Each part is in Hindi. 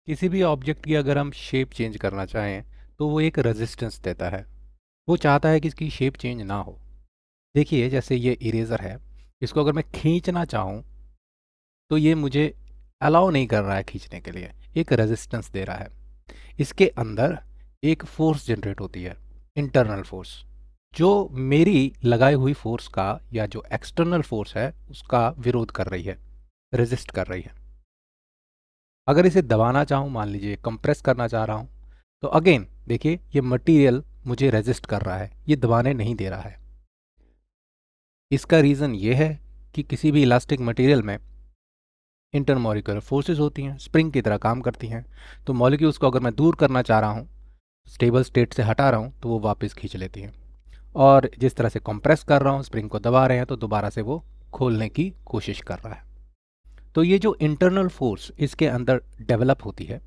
किसी भी ऑब्जेक्ट की अगर हम शेप चेंज करना चाहें तो वो एक रेजिस्टेंस देता है। वो चाहता है कि इसकी शेप चेंज ना हो। देखिए जैसे ये इरेज़र है, इसको अगर मैं खींचना चाहूँ तो ये मुझे अलाउ नहीं कर रहा है खींचने के लिए, एक रेजिस्टेंस दे रहा है। इसके अंदर एक फोर्स जनरेट होती है, इंटरनल फोर्स, जो मेरी लगाई हुई फोर्स का या जो एक्सटर्नल फोर्स है उसका विरोध कर रही है, रेजिस्ट कर रही है। अगर इसे दबाना चाहूँ, मान लीजिए कंप्रेस करना चाह रहा हूँ, तो अगेन देखिए ये मटेरियल मुझे रेजिस्ट कर रहा है, ये दबाने नहीं दे रहा है। इसका रीज़न ये है कि किसी भी इलास्टिक मटेरियल में इंटरमॉलिक्यूलर फोर्सेस होती हैं, स्प्रिंग की तरह काम करती हैं। तो मॉलिक्यूल्स को अगर मैं दूर करना चाह रहा हूँ, स्टेबल स्टेट से हटा रहा हूँ, तो वो वापस खींच लेती हैं। और जिस तरह से कंप्रेस कर रहा हूँ, स्प्रिंग को दबा रहे हैं, तो दोबारा से वो खोलने की कोशिश कर रहा है। तो ये जो इंटरनल फोर्स इसके अंदर डेवलप होती है,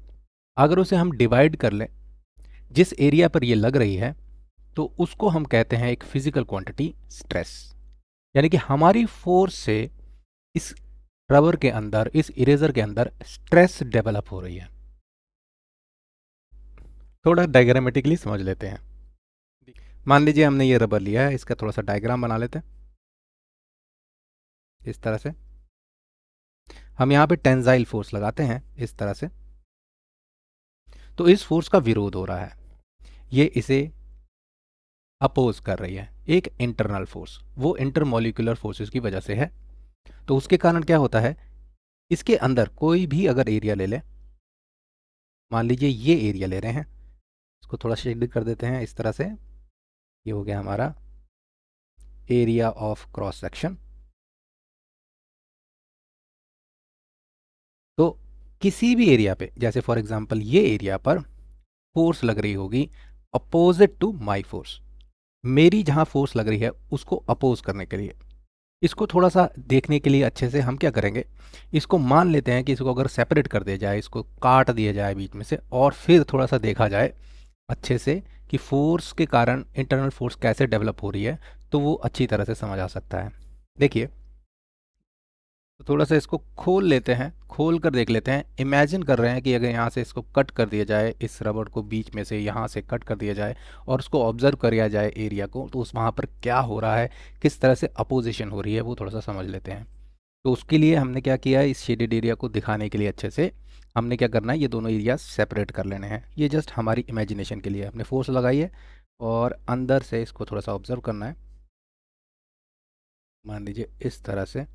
अगर उसे हम डिवाइड कर लें, जिस एरिया पर ये लग रही है, तो उसको हम कहते हैं एक फिजिकल क्वांटिटी स्ट्रेस। यानी कि हमारी फोर्स से इस रबर के अंदर, इस इरेजर के अंदर स्ट्रेस डेवलप हो रही है। थोड़ा डायग्रामेटिकली समझ लेते हैं। मान लीजिए हमने ये रबर लिया है, इसका थोड़ा सा डायग्राम बना लेते हैं। इस तरह से हम यहाँ पे टेंसाइल फोर्स लगाते हैं, इस तरह से। तो इस फोर्स का विरोध हो रहा है, ये इसे अपोज कर रही है, एक इंटरनल फोर्स, वो इंटरमोलिकुलर फोर्सेस की वजह से है। तो उसके कारण क्या होता है, इसके अंदर कोई भी अगर एरिया ले ले, मान लीजिए ये एरिया ले रहे हैं, इसको थोड़ा शेड कर देते हैं इस तरह से। ये हो गया हमारा एरिया ऑफ क्रॉस सेक्शन। तो किसी भी एरिया पे, जैसे फॉर एग्जांपल ये एरिया पर फोर्स लग रही होगी अपोजिट टू माय फोर्स, मेरी जहां फोर्स लग रही है उसको अपोज करने के लिए। इसको थोड़ा सा देखने के लिए अच्छे से हम क्या करेंगे, इसको मान लेते हैं कि इसको अगर सेपरेट कर दिया जाए, इसको काट दिया जाए बीच में से, और फिर थोड़ा सा देखा जाए अच्छे से कि फोर्स के कारण इंटरनल फोर्स कैसे डेवलप हो रही है, तो वो अच्छी तरह से समझ आ सकता है। देखिए, तो थोड़ा सा इसको खोल लेते हैं, खोल कर देख लेते हैं। इमेजिन कर रहे हैं कि अगर यहाँ से इसको कट कर दिया जाए, इस रबड़ को बीच में से यहाँ से कट कर दिया जाए और उसको ऑब्जर्व किया जाए एरिया को, तो उस वहाँ पर क्या हो रहा है, किस तरह से अपोजिशन हो रही है, वो थोड़ा सा समझ लेते हैं। तो उसके लिए हमने क्या किया है, इस शेडेड एरिया को दिखाने के लिए अच्छे से हमने क्या करना है, ये दोनों एरिया सेपरेट कर लेने हैं। ये जस्ट हमारी इमेजिनेशन के लिए हमने फोर्स लगाई है और अंदर से इसको थोड़ा सा ऑब्जर्व करना है। मान लीजिए इस तरह से।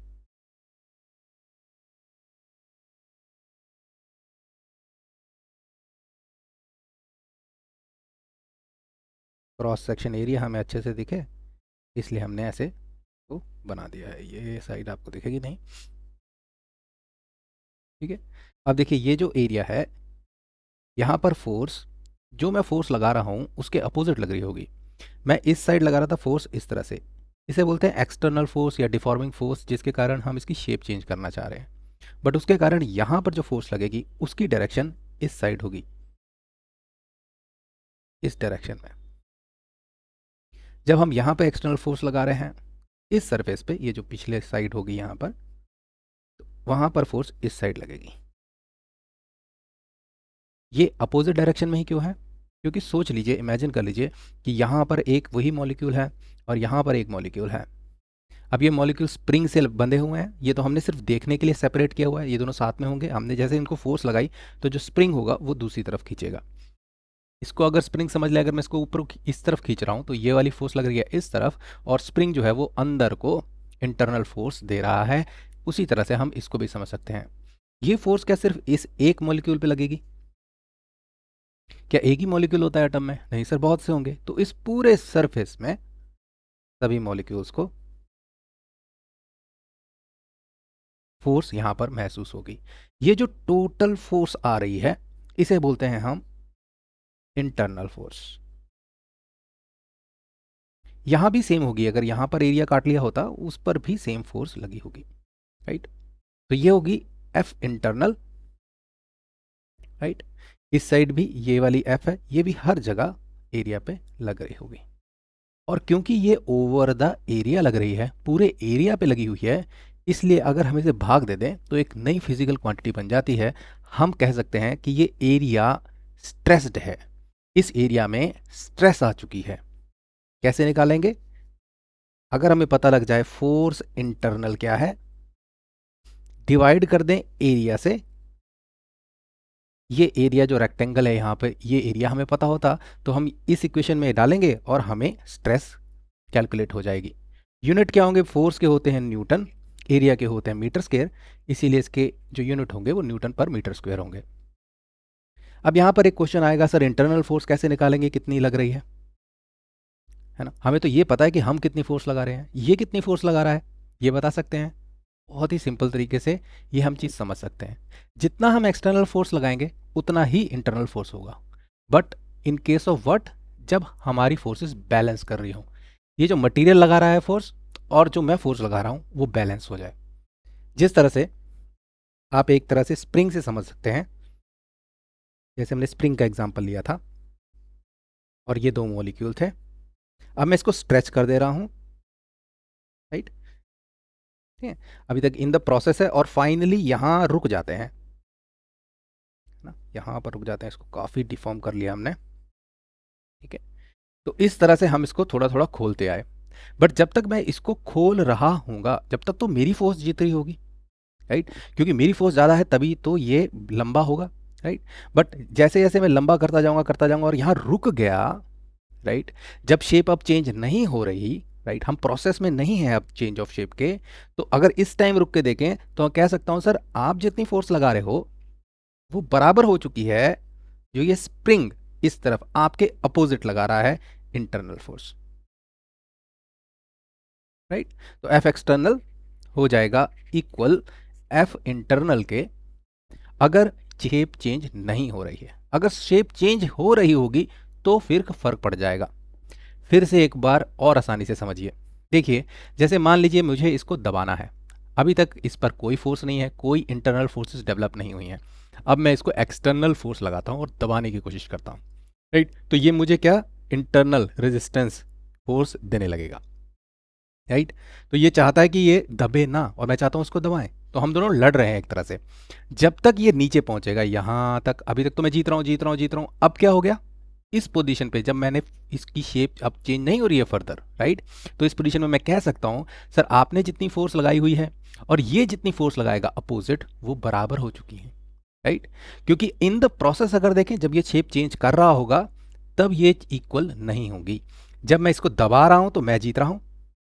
क्रॉस सेक्शन एरिया हमें अच्छे से दिखे, इसलिए हमने ऐसे को बना दिया है। ये साइड आपको दिखेगी नहीं, ठीक है। अब देखिए ये जो एरिया है, यहाँ पर फोर्स, जो मैं फोर्स लगा रहा हूँ उसके अपोजिट लग रही होगी। मैं इस साइड लगा रहा था फोर्स इस तरह से, इसे बोलते हैं एक्सटर्नल फोर्स या डिफॉर्मिंग फोर्स, जिसके कारण हम इसकी शेप चेंज करना चाह रहे हैं। बट उसके कारण यहाँ पर जो फोर्स लगेगी उसकी डायरेक्शन इस साइड होगी, इस डायरेक्शन में। जब हम यहाँ पे एक्सटर्नल फोर्स लगा रहे हैं इस सरफेस पे, ये जो पिछले साइड होगी यहाँ पर, तो वहाँ पर फोर्स इस साइड लगेगी। ये अपोजिट डायरेक्शन में ही क्यों है, क्योंकि सोच लीजिए, इमेजिन कर लीजिए कि यहाँ पर एक वही मॉलिक्यूल है और यहाँ पर एक मॉलिक्यूल है। अब ये मॉलिक्यूल स्प्रिंग से बंधे हुए हैं, ये तो हमने सिर्फ देखने के लिए सेपरेट किया हुआ है, ये दोनों साथ में होंगे। हमने जैसे इनको फोर्स लगाई तो जो स्प्रिंग होगा वो दूसरी तरफ खींचेगा। इसको अगर स्प्रिंग समझ लिया, अगर मैं इसको ऊपर इस तरफ खींच रहा हूँ तो ये वाली फोर्स लग रही है इस तरफ, और स्प्रिंग जो है वो अंदर को इंटरनल फोर्स दे रहा है। उसी तरह से हम इसको भी समझ सकते हैं। ये फोर्स क्या सिर्फ इस एक मॉलिक्यूल पे लगेगी? क्या एक ही मॉलिक्यूल होता है एटम में? नहीं सर, बहुत से होंगे। तो इस पूरे सरफेस में सभी मॉलिक्यूल्स को फोर्स यहां पर महसूस होगी। ये जो टोटल फोर्स आ रही है इसे बोलते हैं हम इंटरनल फोर्स। यहां भी सेम होगी, अगर यहां पर एरिया काट लिया होता उस पर भी सेम फोर्स लगी होगी, राइट। तो ये होगी एफ इंटरनल, राइट। इस साइड भी ये वाली एफ है, ये भी हर जगह एरिया पे लग रही होगी। और क्योंकि ये ओवर द एरिया लग रही है, पूरे एरिया पे लगी हुई है, इसलिए अगर हम इसे भाग दे दें तो एक नई फिजिकल क्वांटिटी बन जाती है, हम कह सकते हैं कि ये एरिया स्ट्रेस्ड है, इस एरिया में स्ट्रेस आ चुकी है। कैसे निकालेंगे? अगर हमें पता लग जाए फोर्स इंटरनल क्या है, डिवाइड कर दें एरिया से। ये एरिया जो रेक्टेंगल है यहाँ पे, ये एरिया हमें पता होता तो हम इस इक्वेशन में डालेंगे और हमें स्ट्रेस कैलकुलेट हो जाएगी। यूनिट क्या होंगे? फोर्स के होते हैं न्यूटन, एरिया के होते हैं मीटर स्क्वायर, इसीलिए इसके जो यूनिट होंगे वो न्यूटन पर मीटर स्क्वायर होंगे। अब यहाँ पर एक क्वेश्चन आएगा, सर इंटरनल फोर्स कैसे निकालेंगे, कितनी लग रही है ना? हमें तो ये पता है कि हम कितनी फोर्स लगा रहे हैं, ये कितनी फोर्स लगा रहा है ये बता सकते हैं। बहुत ही सिंपल तरीके से ये हम चीज़ समझ सकते हैं। जितना हम एक्सटर्नल फोर्स लगाएंगे उतना ही इंटरनल फोर्स होगा, but in case of what? जब हमारी फोर्सेस बैलेंस कर रही हो, ये जो मटेरियल लगा रहा है फोर्स और जो मैं फोर्स लगा रहा हूँ वो बैलेंस हो जाए। जिस तरह से आप एक तरह से स्प्रिंग से समझ सकते हैं, जैसे हमने स्प्रिंग का एग्जांपल लिया था और ये दो मॉलिक्यूल थे, अब मैं इसको स्ट्रेच कर दे रहा हूँ, राइट? ठीक है, अभी तक इन द प्रोसेस है और फाइनली यहाँ रुक जाते हैं ना, यहाँ पर रुक जाते हैं। इसको काफ़ी डिफॉर्म कर लिया हमने, ठीक है। तो इस तरह से हम इसको थोड़ा थोड़ा खोलते आए, बट जब तक मैं इसको खोल रहा हूँगा जब तक तो मेरी फोर्स जीत रही होगी, राइट? क्योंकि मेरी फोर्स ज़्यादा है तभी तो ये लंबा होगा, राइट? बट जैसे जैसे मैं लंबा करता जाऊँगा और यहाँ रुक गया, राइट? जब शेप अब चेंज नहीं हो रही, राइट, हम प्रोसेस में नहीं है अब चेंज ऑफ शेप के, तो अगर इस टाइम रुक के देखें तो मैं कह सकता हूँ सर आप जितनी फोर्स लगा रहे हो वो बराबर हो चुकी है जो ये स्प्रिंग इस तरफ आपके अपोजिट लगा रहा है, इंटरनल फोर्स, राइट? तो एफ एक्सटर्नल हो जाएगा इक्वल एफ इंटरनल के, अगर शेप चेंज नहीं हो रही है। अगर शेप चेंज हो रही होगी तो फिर फर्क पड़ जाएगा। फिर से एक बार और आसानी से समझिए, देखिए जैसे मान लीजिए मुझे इसको दबाना है, अभी तक इस पर कोई फोर्स नहीं है, कोई इंटरनल फोर्सेस डेवलप नहीं हुई हैं। अब मैं इसको एक्सटर्नल फोर्स लगाता हूँ और दबाने की कोशिश करता हूँ, राइट? तो ये मुझे क्या इंटरनल रेजिस्टेंस फोर्स देने लगेगा, राइट? तो ये चाहता है कि ये दबे ना और मैं चाहता हूँ उसको दबाएं, तो हम दोनों लड़ रहे हैं एक तरह से। जब तक ये नीचे पहुंचेगा यहाँ तक, अभी तक तो मैं जीत रहा हूँ जीत रहा हूँ जीत रहा हूँ, अब क्या हो गया? इस पोजीशन पे जब मैंने इसकी शेप अब चेंज नहीं हो रही है फर्दर, राइट? तो इस पोजीशन में मैं कह सकता हूँ सर आपने जितनी फोर्स लगाई हुई है और ये जितनी फोर्स लगाएगा अपोजिट वो बराबर हो चुकी है, राइट? क्योंकि इन द प्रोसेस अगर देखें जब ये शेप चेंज कर रहा होगा तब ये इक्वल नहीं होगी। जब मैं इसको दबा रहा हूँ तो मैं जीत रहा हूँ,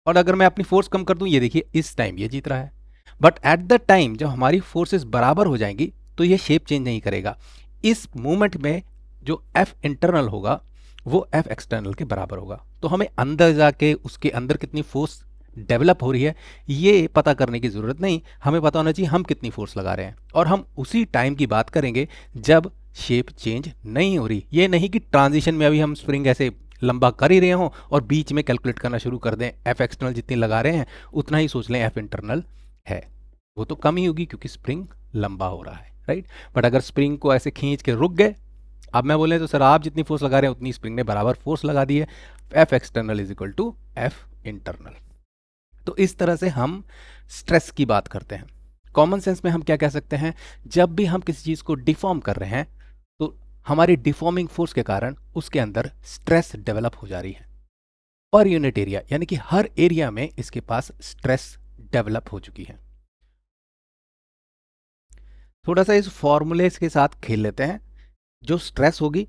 और अगर मैं अपनी फोर्स कम कर दूं, ये देखिए इस टाइम ये जीत रहा है। बट एट द टाइम जब हमारी फोर्सेस बराबर हो जाएंगी तो ये शेप चेंज नहीं करेगा। इस मूवमेंट में जो एफ इंटरनल होगा वो एफ एक्सटर्नल के बराबर होगा। तो हमें अंदर जाके उसके अंदर कितनी फोर्स डेवलप हो रही है ये पता करने की ज़रूरत नहीं, हमें पता होना चाहिए हम कितनी फोर्स लगा रहे हैं, और हम उसी टाइम की बात करेंगे जब शेप चेंज नहीं हो रही। ये नहीं कि ट्रांजिशन में अभी हम स्प्रिंग ऐसे लंबा कर ही रहे हों और बीच में कैलकुलेट करना शुरू कर दें, एफ एक्सटर्नल जितनी लगा रहे हैं उतना ही सोच लें एफ इंटरनल है, वो तो कम ही होगी क्योंकि स्प्रिंग लंबा हो रहा है, राइट? बट अगर स्प्रिंग को ऐसे खींच के रुक गए, अब मैं बोले तो सर आप जितनी फोर्स लगा रहे हैं उतनी स्प्रिंग ने बराबर फोर्स लगा दी है, F external is equal to F internal. तो इस तरह से हम स्ट्रेस की बात करते हैं। कॉमन सेंस में हम क्या कह सकते हैं, जब भी हम किसी चीज़ को डिफॉर्म कर रहे हैं तो हमारी डिफॉर्मिंग फोर्स के कारण उसके अंदर स्ट्रेस डेवलप हो जा रही है, पर यूनिट एरिया यानी कि हर एरिया में इसके पास स्ट्रेस डेवलप हो चुकी है। थोड़ा सा इस फॉर्मूले के साथ खेल लेते हैं। जो स्ट्रेस होगी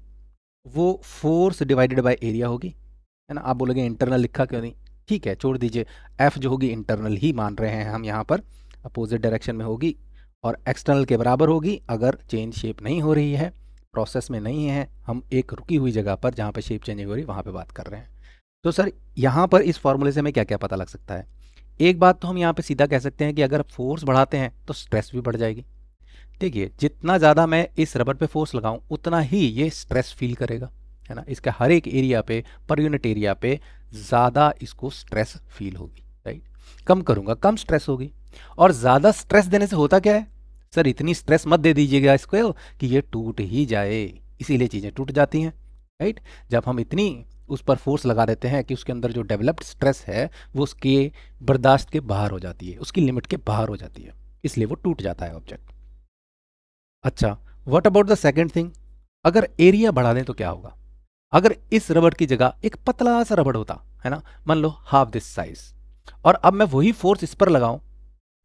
वो फोर्स डिवाइडेड बाय एरिया होगी, है ना? आप बोलोगे इंटरनल लिखा क्यों नहीं? ठीक है, छोड़ दीजिए, एफ जो होगी इंटरनल ही मान रहे हैं हम यहाँ पर, अपोजिट डायरेक्शन में होगी और एक्सटर्नल के बराबर होगी अगर चेंज शेप नहीं हो रही है, प्रोसेस में नहीं है, हम एक रुकी हुई जगह पर जहाँ पर शेप चेंज हो रही है वहाँ पर बात कर रहे हैं। तो सर यहाँ पर इस फॉर्मूले से हमें क्या क्या पता लग सकता है? एक बात तो हम यहाँ पे सीधा कह सकते हैं कि अगर फोर्स बढ़ाते हैं तो स्ट्रेस भी बढ़ जाएगी। देखिए जितना ज़्यादा मैं इस रबर पे फोर्स लगाऊं उतना ही ये स्ट्रेस फील करेगा, है ना? इसका हर एक एरिया पे, पर यूनिट एरिया पे ज़्यादा इसको स्ट्रेस फील होगी, राइट? कम करूँगा कम स्ट्रेस होगी, और ज़्यादा स्ट्रेस देने से होता क्या है? सर इतनी स्ट्रेस मत दे दीजिएगा इसको कि ये टूट ही जाए, इसीलिए चीज़ें टूट जाती हैं, राइट? जब हम इतनी उस पर फोर्स लगा देते हैं कि उसके अंदर जो डेवलप्ड स्ट्रेस है वो उसके बर्दाश्त के बाहर हो जाती है, उसकी लिमिट के बाहर हो जाती है, इसलिए वो टूट जाता है ऑब्जेक्ट। अच्छा, what about the second thing, अगर एरिया बढ़ा दें तो क्या होगा? अगर इस रबड़ की जगह एक पतला सा रबड़ होता, है ना, मान लो हाफ दिस साइज, और अब मैं वही फोर्स इस पर लगाऊं,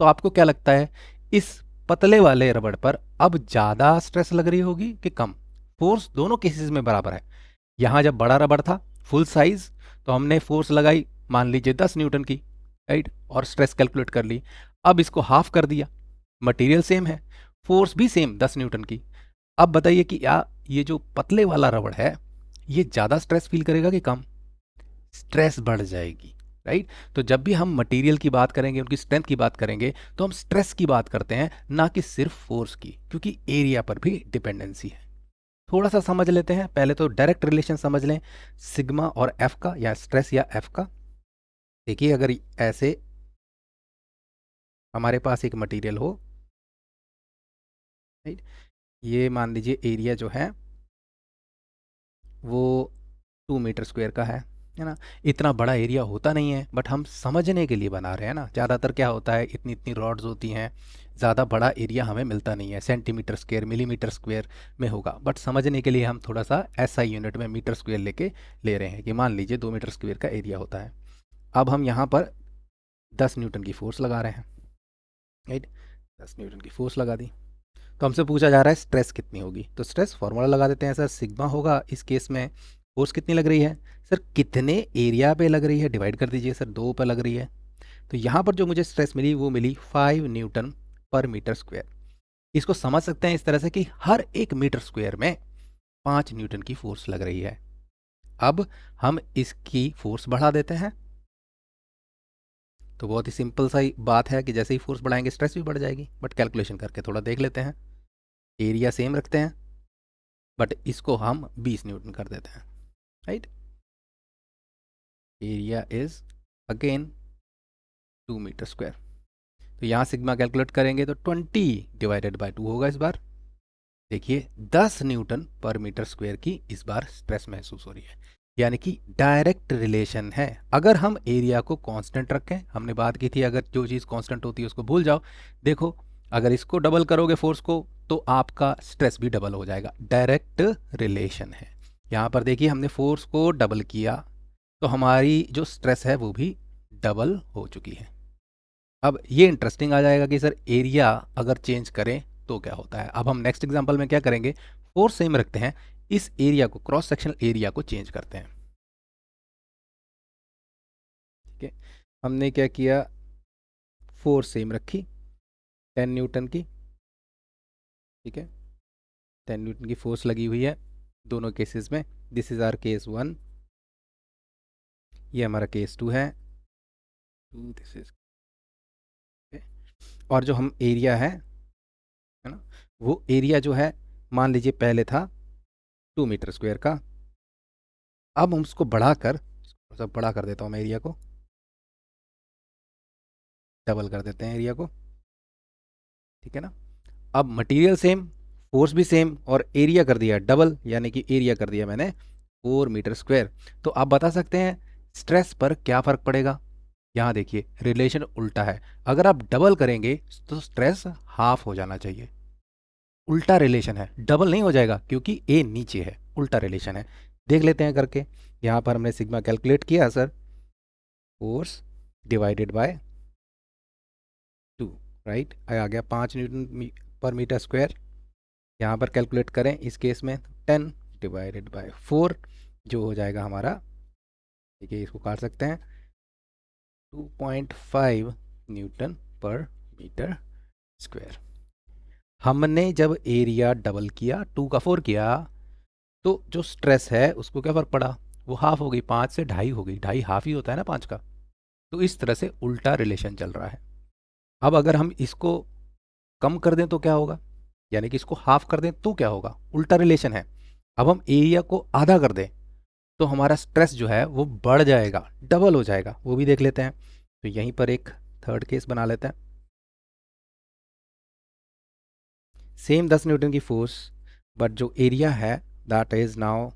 तो आपको क्या लगता है, इस पतले वाले रबड़ पर अब ज्यादा स्ट्रेस लग रही होगी कि कम? फोर्स दोनों केसेस में बराबर है। यहां जब बड़ा रबड़ था, फुल साइज, तो हमने फोर्स लगाई मान लीजिए 10 न्यूटन की, राइट, और स्ट्रेस कैलकुलेट कर ली। अब इसको हाफ कर दिया, मटेरियल सेम है, फोर्स भी सेम 10 न्यूटन की। अब बताइए कि या ये जो पतले वाला रबड़ है, ये ज़्यादा स्ट्रेस फील करेगा कि कम? स्ट्रेस बढ़ जाएगी, राइट। तो जब भी हम मटेरियल की बात करेंगे, उनकी स्ट्रेंथ की बात करेंगे, तो हम स्ट्रेस की बात करते हैं, ना कि सिर्फ फोर्स की, क्योंकि एरिया पर भी डिपेंडेंसी है। थोड़ा सा समझ लेते हैं, पहले तो डायरेक्ट रिलेशन समझ लें सिग्मा और एफ का, या स्ट्रेस या एफ का। देखिए, अगर ऐसे हमारे पास एक मटेरियल हो, राइट, ये मान लीजिए एरिया जो है वो 2 मीटर स्क्वायर का है ना। इतना बड़ा एरिया होता नहीं है, बट हम समझने के लिए बना रहे हैं ना। ज़्यादातर क्या होता है, इतनी इतनी रॉड्स होती हैं, ज़्यादा बड़ा एरिया हमें मिलता नहीं है, सेंटीमीटर स्क्वायर मिलीमीटर स्क्वायर में होगा, बट समझने के लिए हम थोड़ा सा एसआई यूनिट में मीटर स्क्वायर लेके ले रहे हैं कि मान लीजिए 2 मीटर स्क्वायर का एरिया होता है। अब हम यहाँ पर 10 न्यूटन की फोर्स लगा रहे हैं, राइट, 10 न्यूटन की फोर्स लगा दी। तो हमसे पूछा जा रहा है स्ट्रेस कितनी होगी, तो स्ट्रेस फॉर्मूला लगा देते हैं सर, सिग्मा होगा इस केस में। फोर्स कितनी लग रही है सर, कितने एरिया पे लग रही है, डिवाइड कर दीजिए सर, 2 पर लग रही है। तो यहाँ पर जो मुझे स्ट्रेस मिली वो मिली 5 न्यूटन पर मीटर स्क्वायर। इसको समझ सकते हैं इस तरह से कि हर एक मीटर स्क्वायर में 5 न्यूटन की फोर्स लग रही है। अब हम इसकी फोर्स बढ़ा देते हैं, तो बहुत ही सिंपल सा ही बात है कि जैसे ही फोर्स बढ़ाएंगे स्ट्रेस भी बढ़ जाएगी, बट कैलकुलेशन करके थोड़ा देख लेते हैं। एरिया सेम रखते हैं, बट इसको हम 20 न्यूटन कर देते हैं, right. Area is again 2 metre square. तो यहाँ सिग्मा कैलकुलेट करेंगे तो 20/2 होगा इस बार। देखिए 10 न्यूटन पर मीटर स्क्वायर की इस बार स्ट्रेस महसूस हो रही है, यानी कि डायरेक्ट रिलेशन है। अगर हम एरिया को कांस्टेंट रखें, हमने बात की थी अगर जो चीज़ कांस्टेंट होती है उसको भूल जाओ। देखो, अगर इसको डबल करोगे फोर्स को, तो आपका स्ट्रेस भी डबल हो जाएगा, डायरेक्ट रिलेशन है। यहाँ पर देखिए हमने फोर्स को डबल किया, तो हमारी जो स्ट्रेस है वो भी डबल हो चुकी है। अब ये इंटरेस्टिंग आ जाएगा कि सर एरिया अगर चेंज करें तो क्या होता है। अब हम नेक्स्ट एग्जांपल में क्या करेंगे, फोर्स सेम रखते हैं, इस एरिया को, क्रॉस सेक्शनल एरिया को चेंज करते हैं। ठीक है, हमने क्या किया, फोर्स सेम रखी 10 न्यूटन की, ठीक है, 10 न्यूटन की फोर्स लगी हुई है दोनों केसेस में। दिस इज आर केस 1, ये हमारा केस 2 है, दिस इज, और जो हम एरिया है ना, वो एरिया जो है मान लीजिए पहले था 2 मीटर स्क्वायर का। अब हम उसको बढ़ाकर, सब बड़ा कर देता हूँ मैं एरिया को, डबल कर देते हैं एरिया को, ठीक है ना। अब मटेरियल सेम, फोर्स भी सेम, और एरिया कर दिया डबल, यानी कि एरिया कर दिया मैंने 4 मीटर स्क्वायर। तो आप बता सकते हैं स्ट्रेस पर क्या फ़र्क पड़ेगा। यहाँ देखिए रिलेशन उल्टा है, अगर आप डबल करेंगे तो स्ट्रेस हाफ हो जाना चाहिए। उल्टा रिलेशन है, डबल नहीं हो जाएगा क्योंकि ए नीचे है, उल्टा रिलेशन है। देख लेते हैं करके। यहाँ पर हमने सिग्मा कैलकुलेट किया sir, force divided by 2, right, आ गया 5 न्यूटन पर मीटर स्क्वायर। यहाँ पर कैलकुलेट करें इस केस में 10/4 जो हो जाएगा हमारा, ठीक है, इसको काट सकते हैं, 2.5 न्यूटन पर मीटर स्क्वायर। हमने जब एरिया डबल किया, 2 का 4 किया, तो जो स्ट्रेस है उसको क्या फ़र्क पड़ा, वो हाफ हो गई, 5 से 2.5 हो गई, 2.5 हाफ ही होता है ना 5 का। तो इस तरह से उल्टा रिलेशन चल रहा है। अब अगर हम इसको कम कर दें तो क्या होगा, यानी कि इसको हाफ कर दें तो क्या होगा, उल्टा रिलेशन है। अब हम एरिया को आधा कर दें तो हमारा स्ट्रेस जो है वो बढ़ जाएगा, डबल हो जाएगा, वो भी देख लेते हैं। तो यहीं पर एक थर्ड केस बना लेते हैं। सेम 10 न्यूटन की फोर्स, बट जो एरिया है that is now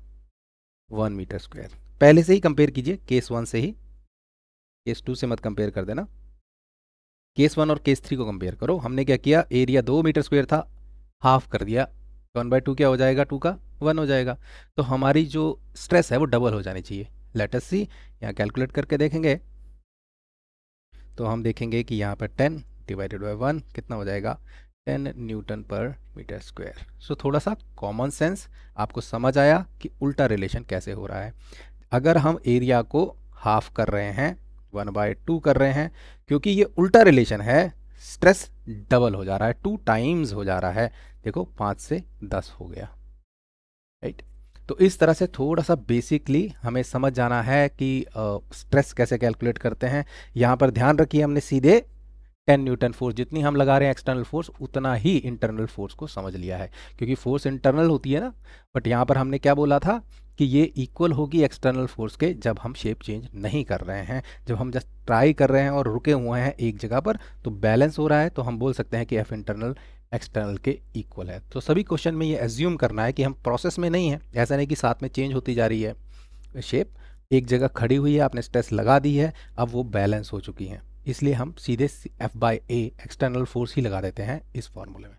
1 metre square. पहले से ही कंपेयर कीजिए, केस 1 से ही, केस 2 से मत कंपेयर कर देना, केस 1 और केस 3 को कंपेयर करो। हमने क्या किया, एरिया 2 मीटर स्क्वायर था, हाफ कर दिया, 1/2 क्या हो जाएगा, 2 का 1 हो जाएगा। तो हमारी जो स्ट्रेस है वो डबल हो जानी चाहिए। लेट अस सी, यहाँ कैलकुलेट करके देखेंगे तो हम देखेंगे कि यहाँ पर 10 डिवाइडेड बाय 1 कितना हो जाएगा, 10 न्यूटन पर मीटर स्क्वायर। सो थोड़ा सा कॉमन सेंस आपको समझ आया कि उल्टा रिलेशन कैसे हो रहा है। अगर हम एरिया को हाफ कर रहे हैं, 1/2 कर रहे हैं, क्योंकि ये उल्टा रिलेशन है, स्ट्रेस डबल हो जा रहा है, 2 टाइम्स हो जा रहा है। देखो 5 से 10 हो गया, राइट। तो इस तरह से थोड़ा सा बेसिकली हमें समझ जाना है कि स्ट्रेस कैसे कैलकुलेट करते हैं। यहाँ पर ध्यान रखिए, हमने सीधे 10 न्यूटन फोर्स जितनी हम लगा रहे हैं एक्सटर्नल फोर्स, उतना ही इंटरनल फोर्स को समझ लिया है, क्योंकि फोर्स इंटरनल होती है ना। बट यहाँ पर हमने क्या बोला था कि ये इक्वल होगी एक्सटर्नल फोर्स के जब हम शेप चेंज नहीं कर रहे हैं। जब हम जस्ट ट्राई कर रहे हैं और रुके हुए हैं एक जगह पर तो बैलेंस हो रहा है, तो हम बोल सकते हैं कि एफ इंटरनल एक्सटर्नल के इक्वल है। तो सभी क्वेश्चन में ये एज्यूम करना है कि हम प्रोसेस में नहीं है, ऐसा नहीं कि साथ में चेंज होती जा रही है शेप, एक जगह खड़ी हुई है, आपने स्ट्रेस लगा दी है, अब वो बैलेंस हो चुकी हैं, इसलिए हम सीधे F/A एक्सटर्नल फोर्स ही लगा देते हैं इस फॉर्मूले में।